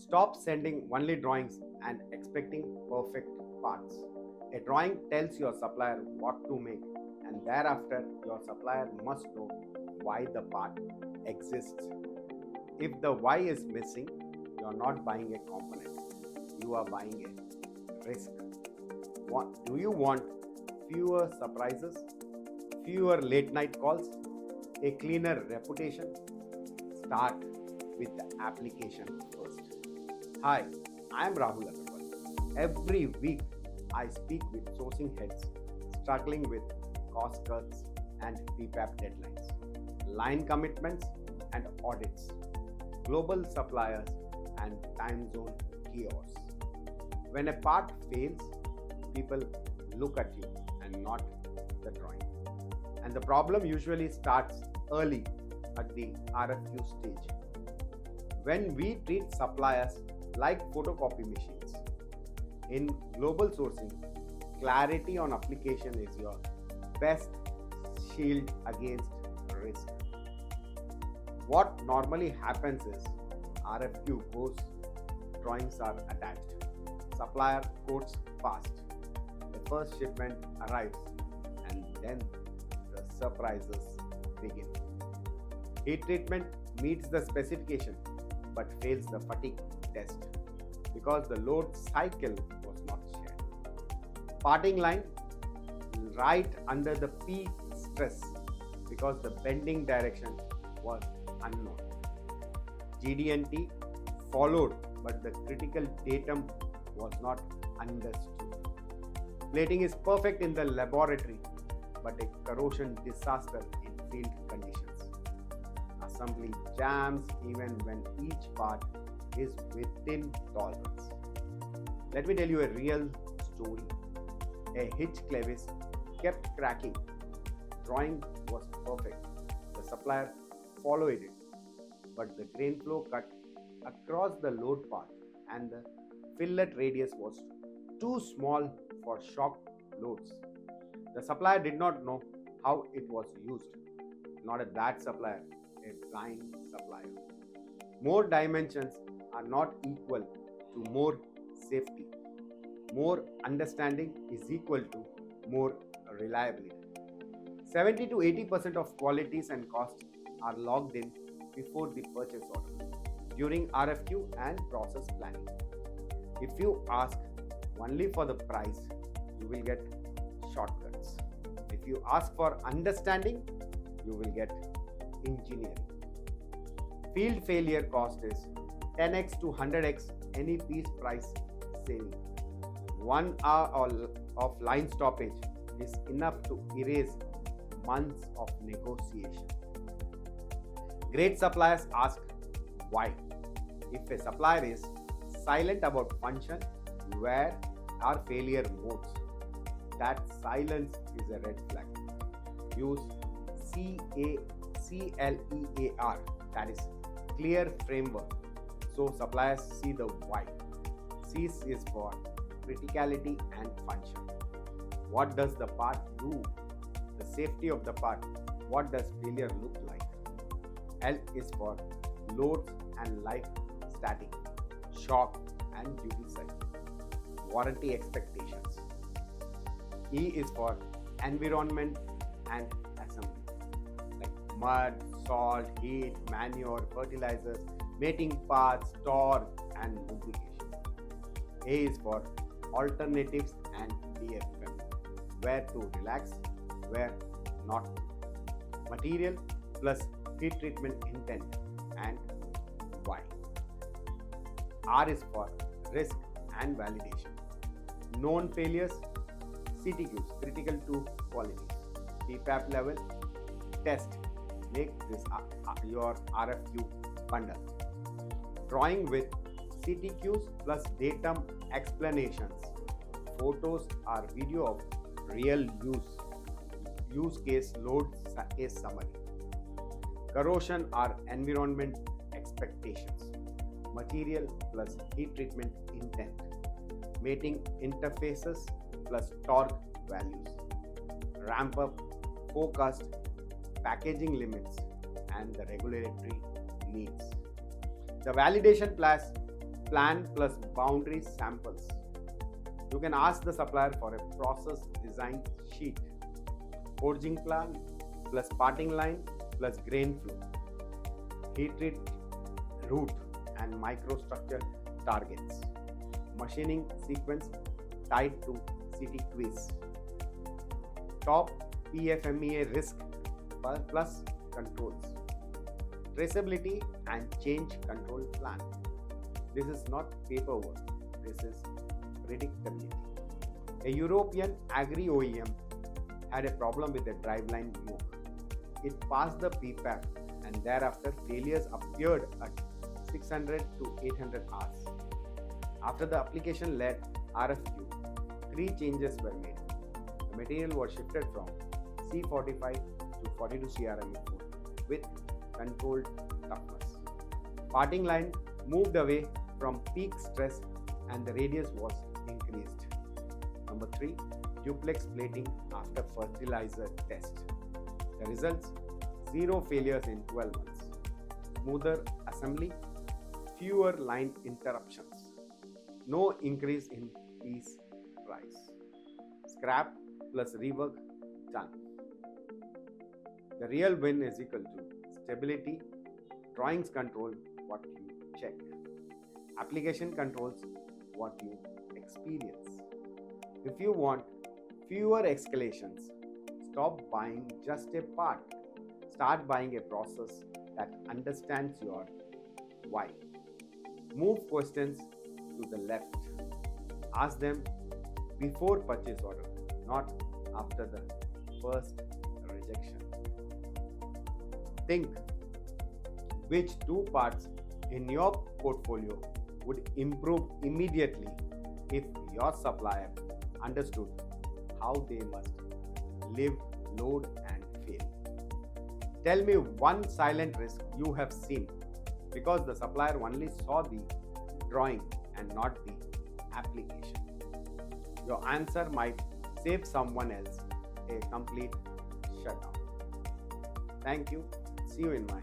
Stop sending only drawings and expecting perfect parts. A drawing tells your supplier what to make, and thereafter, your supplier must know why the part exists. If the why is missing, you are not buying a component, you are buying a risk. Do you want fewer surprises, fewer late night calls, a cleaner reputation? Start with the application first. Hi, I am Rahul Agarwal. Every week, I speak with sourcing heads struggling with cost cuts and PPAP deadlines, line commitments and audits, global suppliers, and time zone chaos. When a part fails, people look at you and not the drawing. And the problem usually starts early at the RFQ stage. When we treat suppliers like photocopy machines, in global sourcing, clarity on application is your best shield against risk. What normally happens is RFQ goes, drawings are attached, supplier quotes fast, the first shipment arrives, and then the surprises begin. Heat treatment meets the specification but fails the fatigue test because the load cycle was not shared. Parting line right under the peak stress because the bending direction was unknown. GD&T followed, but the critical datum was not understood. Plating is perfect in the laboratory, but a corrosion disaster in field conditions. Assembly jams even when each part is within tolerance. Let me tell you a real story. A hitch clevis kept cracking. Drawing was perfect. The supplier followed it, but the grain flow cut across the load path and the fillet radius was too small for shock loads. The supplier did not know how it was used. Not a bad supplier, a blind supplier. More dimensions are not equal to more safety. More understanding is equal to more reliability. 70 to 80% of qualities and costs are logged in before the purchase order, during RFQ and process planning. If you ask only for the price, you will get shortcuts. If you ask for understanding, you will get engineering. Field failure cost is 10x to 100x any piece price saving. 1 hour of line stoppage is enough to erase months of negotiation. Great suppliers ask why. If a supplier is silent about function, where are failure modes? That silence is a red flag. Use CLEAR, that is clear framework, so suppliers see the why. C is for criticality and function. What does the part do? The safety of the part. What does failure look like? L is for loads and life static, shock and duty cycle, warranty expectations. E is for environment and assembly, like mud, salt, heat, manure, fertilizers, mating parts, torque and lubrication. A is for alternatives and DFM, where to relax, where not to. Material plus heat treatment intent and why. R is for risk and validation. Known failures, CTQs, critical to qualities. PPAP level, test. Make this your RFQ bundle. Drawing with CTQs plus datum explanations. Photos or video of real use case load case summary. Corrosion or environment expectations. Material plus heat treatment intent. Mating interfaces plus torque values. Ramp up, forecast, packaging limits and the regulatory needs. The validation plus plan plus boundary samples. You can ask the supplier for a process design sheet, forging plan plus parting line plus grain flow, heat treat route and microstructure targets, machining sequence tied to CT quiz, top PFMEA risk plus controls, traceability and change control plan. This is not paperwork, this is predictability. A European agri OEM had a problem with a driveline yoke. It passed the PPAP and thereafter failures appeared at 600 to 800 hours. After the application led RFQ, 3 changes were made. The material was shifted from C45 to 42 CRME4 with controlled toughness. Parting line moved away from peak stress and the radius was increased. Number 3, duplex plating after fertilizer test. The results: 0 failures in 12 months, smoother assembly, fewer line interruptions, no increase in piece price, scrap plus rework done. The real win is equal to stability, drawings control what you check, application controls what you experience. If you want fewer escalations, stop buying just a part. Start buying a process that understands your why. Move questions to the left. Ask them before purchase order, not after the first rejection. Think which 2 parts in your portfolio would improve immediately if your supplier understood how they must live, load, and fail. Tell me one silent risk you have seen because the supplier only saw the drawing and not the application. Your answer might save someone else a complete shutdown. Thank you. See you in my